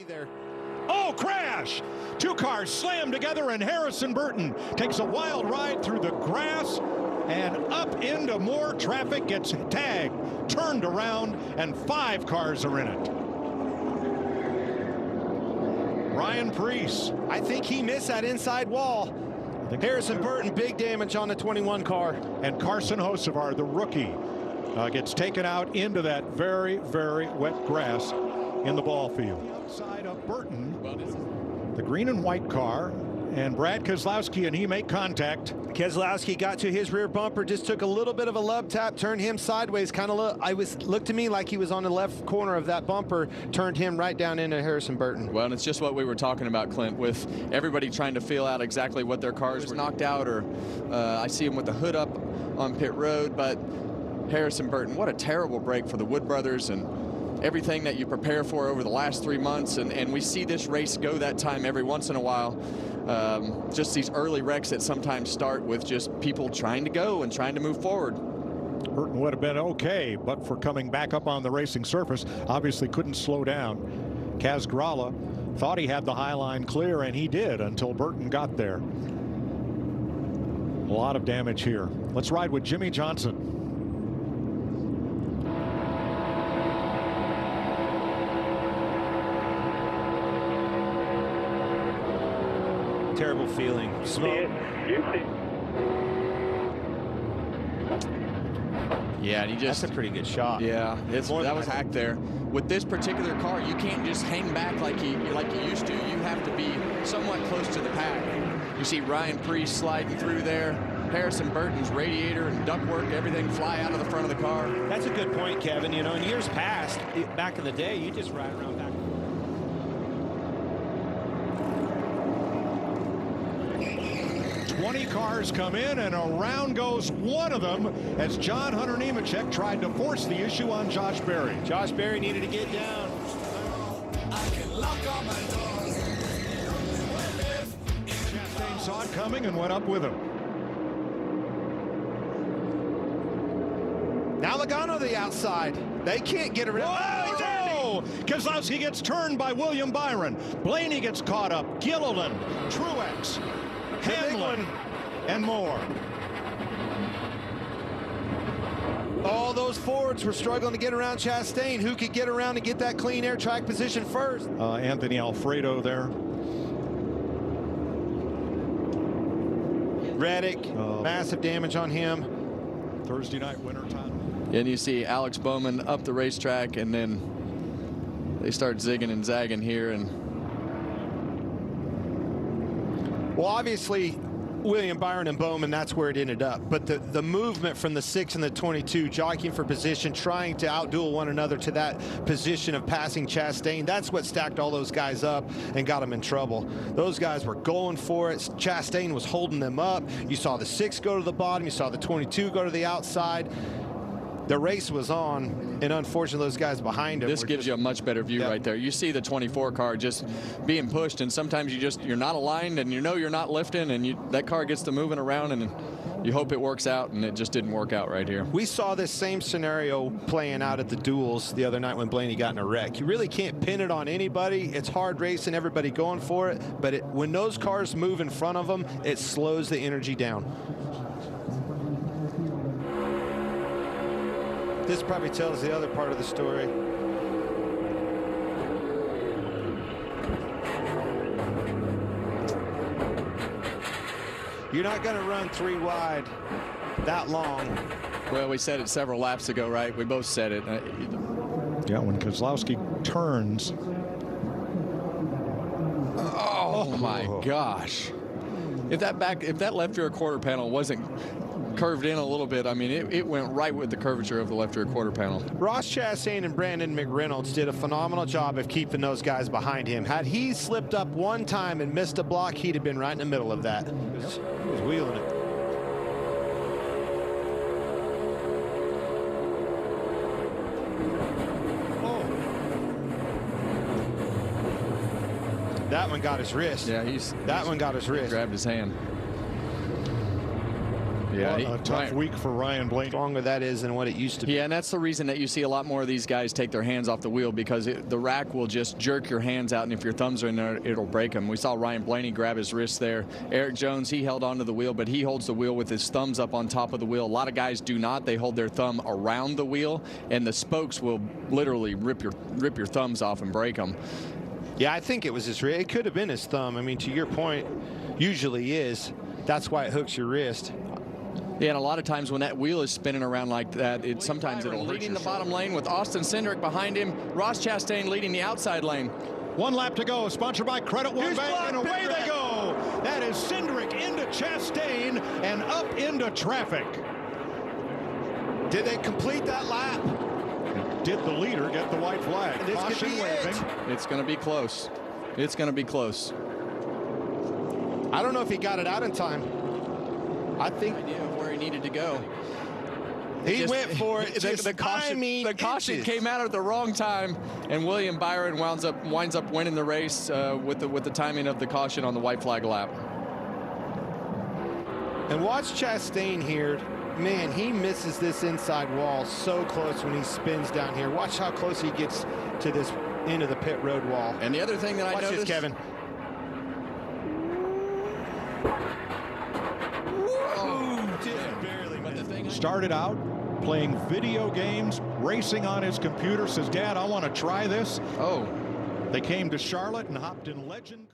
be there. Oh, crash! Two cars slam together, and Harrison Burton takes a wild ride through the grass and up into more traffic, gets tagged, turned around, and 5 cars are in it. Ryan Preece. I think he missed that inside wall. Harrison Burton, big damage on the 21 car. And Carson Hocevar, the rookie, gets taken out into that very, very wet grass in the ball field. Outside of Burton, the green and white car, and Brad Keselowski and he make contact. Keselowski got to his rear bumper, just took a little bit of a love tap, turned him sideways, kind of looked to me like he was on the left corner of that bumper, turned him right down into Harrison Burton. Well, and it's just what we were talking about, Clint, with everybody trying to feel out exactly what their cars were knocked out, or I see him with the hood up on pit road. But Harrison Burton, what a terrible break for the Wood brothers, and everything that you prepare for over the last 3 months, and we see this race go that time every once in a while. Just these early wrecks that sometimes start with just people trying to go and trying to move forward. Burton would have been okay, but for coming back up on the racing surface, obviously couldn't slow down. Kaz Grala thought he had the high line clear, and he did until Burton got there. A lot of damage here. Let's ride with Jimmy Johnson. Terrible feeling. Smoke. Yeah, and he just. That's a pretty good shot. Yeah, that was hacked there. With this particular car, you can't just hang back like you used to. You have to be somewhat close to the pack. You see Ryan Preece sliding through there. Harrison Burton's radiator and ductwork, everything fly out of the front of the car. That's a good point, Kevin. You know, in years past, back in the day, you just ride around back. 20 cars come in, and around goes one of them as John Hunter Nemechek tried to force the issue on Josh Berry. Josh Berry needed to get down. Chastain saw it coming and went up with him. Now Logano to the outside. They can't get around. Whoa! Keselowski gets turned by William Byron. Blaney gets caught up. Gilliland, Truex, Hamlin, and more. All those Fords were struggling to get around Chastain. Who could get around and get that clean air track position first? Anthony Alfredo there. Reddick, massive damage on him. Thursday night winter time. And you see Alex Bowman up the racetrack, and then they start zigging and zagging here. And well, obviously, William Byron and Bowman, that's where it ended up. But the movement from the 6 and the 22, jockeying for position, trying to outduel one another to that position of passing Chastain, that's what stacked all those guys up and got them in trouble. Those guys were going for it. Chastain was holding them up. You saw the 6 go to the bottom. You saw the 22 go to the outside. The race was on, and unfortunately those guys behind him. This gives you a much better view right there. You see the 24 car just being pushed, and sometimes you're not aligned, and you know you're not lifting, and that car gets to moving around, and you hope it works out, and it just didn't work out right here. We saw this same scenario playing out at the duels the other night when Blaney got in a wreck. You really can't pin it on anybody. It's hard racing, everybody going for it, but when those cars move in front of them, it slows the energy down. This probably tells the other part of the story. You're not going to run 3 wide that long. Well, we said it several laps ago, right? We both said it. Yeah, when Keselowski turns. Oh my gosh. If that left rear quarter panel wasn't curved in a little bit, I mean, it went right with the curvature of the left rear quarter panel. Ross Chastain and Brandon McReynolds did a phenomenal job of keeping those guys behind him. Had he slipped up one time and missed a block, he'd have been right in the middle of that. He was wheeling it. That one got his wrist. Yeah, that one got his wrist. Grabbed his hand. Yeah, a tough week for Ryan Blaney. Stronger that is than what it used to be. Yeah, and that's the reason that you see a lot more of these guys take their hands off the wheel, because the rack will just jerk your hands out, and if your thumbs are in there, it'll break them. We saw Ryan Blaney grab his wrist there. Eric Jones, he held onto the wheel, but he holds the wheel with his thumbs up on top of the wheel. A lot of guys do not. They hold their thumb around the wheel, and the spokes will literally rip your thumbs off and break them. Yeah, I think it was his wrist. It could have been his thumb. I mean, to your point, usually is. That's why it hooks your wrist. Yeah, and a lot of times when that wheel is spinning around like that, sometimes it'll hurt. Leading the bottom lane with Austin Cindric behind him. Ross Chastain leading the outside lane. 1 lap to go, sponsored by Credit One Bank, and away they go. That is Cindric into Chastain and up into traffic. Did they complete that lap? Did the leader get the white flag? Caution waving. It's going to be close. It's going to be close. I don't know if he got it out in time. I think idea of where he needed to go. He went for it. The caution came out at the wrong time, and William Byron winds up winning the race with the timing of the caution on the white flag lap. And watch Chastain here. Man, he misses this inside wall so close when he spins down here. Watch how close he gets to this end of the pit road wall. And the other thing that I noticed, watch this, Kevin. Started out playing video games, racing on his computer, says, Dad, I want to try this. Oh. They came to Charlotte and hopped in Legend.